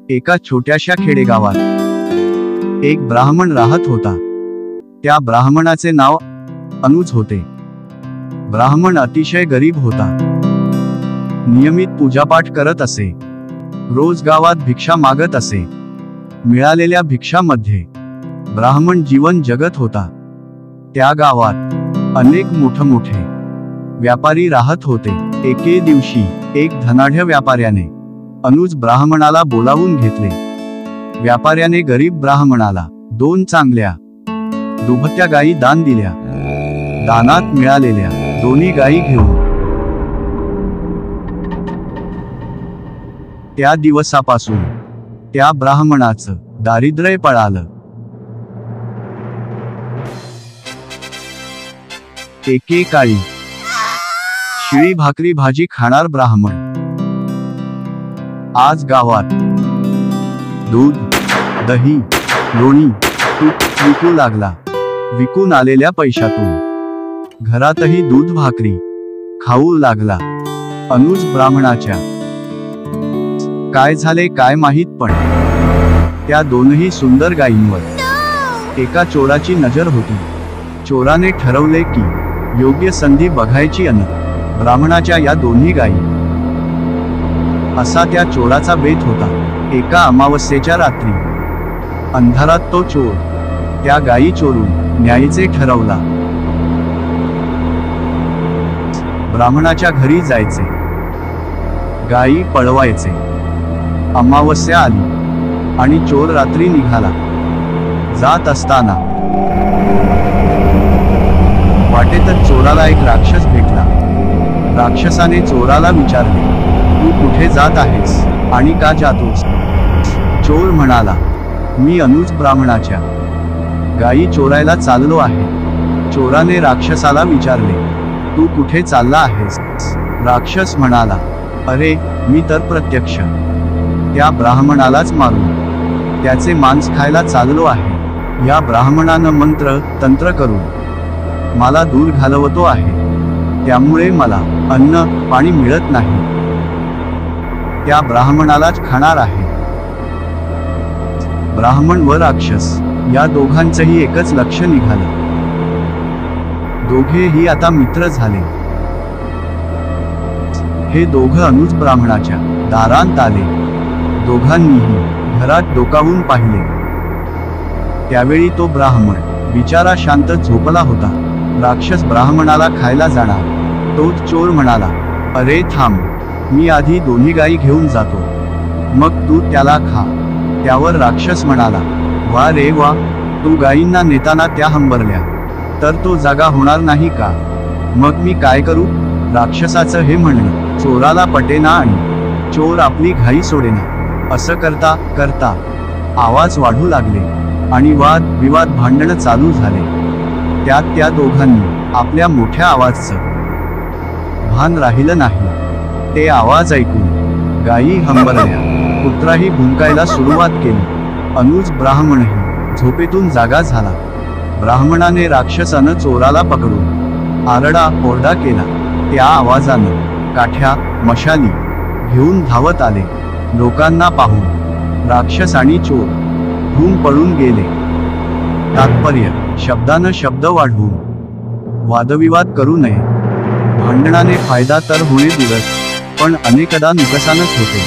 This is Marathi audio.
एका छोट्याशा खेडेगावात एक ब्राह्मण राहत होता। त्या ब्राह्मणाचे नाव अनुज होते। ब्राह्मण अतिशय गरीब होता। नियमित पूजापाठ करत असे। रोज गावात भिक्षा मागत असे। मिळालेल्या भिक्षामध्ये ब्राह्मण जीवन जगत होता। त्या गावात अनेक मोठमोठे व्यापारी राहत होते। एके दिवशी एक धनाढ्य व्यापाऱ्याने अनुज ब्राह्मणाला बोलावून घेतले। व्यापाऱ्याने गरीब ब्राह्मणाला 2 चांगल्या दुभत्या गायी दान दिल्या। दानात मिळालेल्या दोन्ही गायी घेऊन त्या दिवसापासून त्या ब्राह्मणाचं दारिद्र्य पळालं। एकेकाळी शिळी भाकरी भाजी खाणार ब्राह्मण आज गावात दूध, दही, लोणी, तूप विकू लागला। विकून आलेल्या पैशातून घरातही दूध भाकरी खाऊ लागला। अनुज ब्राह्मणाच्या काय झाले काय माहित, पण त्या दोनही सुंदर गायींवर एका चोराची नजर होती। चोराने ठरवले की योग्य संधी बघायची अन ब्राह्मणाच्या या दोन्ही गायी। असा त्या चोराचा बेत होता। एका अमावस्येच्या रात्री अंधारात तो चोर त्या गायी चोरून न्यायचे ठरवला। ब्राह्मणाच्या घरी जायचे, गायी पळवायचे। अमावस्या आली आणि चोर रात्री निघाला। जात असताना वाटेतच चोराला एक राक्षस भेटला। राक्षसाने चोराला विचारले, तू कुठे जात आहेस आणि का जातोस? चोर म्हणाला, मी अनुज ब्राह्मणाच्या गायी चोरायला चाललो आहे। चोराने राक्षसाला विचारले, तू कुठे चालला आहेस? राक्षस म्हणाला, अरे मी तर प्रत्यक्ष त्या ब्राह्मणालाच मारून त्याचे मांस खायला चाललो आहे। या ब्राह्मणानं मंत्र तंत्र करून मला दूर घालवतो आहे, त्यामुळे मला अन्न पाणी मिळत नाही। त्या ब्राह्मणालाच खाणार आहे। ब्राह्मण व राक्षस या दोघांचंही एकच लक्ष निघालं। दोघेही आता मित्र झाले। हे दोघं अनुज ब्राह्मणाच्या दारांत आले। दोघांनीही घरात डोकावून पाहिले। त्यावेळी तो ब्राह्मण बिचारा शांत झोपला होता। राक्षस ब्राह्मणाला खायला जाणार, तोच चोर म्हणाला, अरे थांब, मी आधी दोन्ही गायी घेऊन जातो, मग तू त्याला खा। त्यावर राक्षस म्हणाला, वा रे वा, तू गायींना नेताना त्या हंबरल्या तर तो जागा होणार नाही का? मग मी काय करू? राक्षसाचं हे म्हणणं चोराला पटेना आणि चोर आपली घाई सोडेना। असं करता करता आवाज वाढू लागले आणि वाद विवाद भांडणं चालू झाले। त्यात त्या दोघांनी आपल्या मोठ्या आवाजाचं भान राहिलं नाही। ते आवाज ऐकून गायी हंबरल्या, कुत्राही भुंकायला सुरुवात केली। अनुज ब्राह्मणही झोपेतून जागा झाला। ब्राह्मणाने राक्षसानं चोराला पकडून आरडा ओरडा केला। त्या आवाजानं काठ्या मशाली घेऊन धावत आले। लोकांना पाहून राक्षस आणि चोर धूम पळून गेले। तात्पर्य, शब्दानं शब्द वाढवून वादविवाद करू नये। भांडणाने फायदा तर होणे दूरच, पण अनेकदा नुकसानच होते।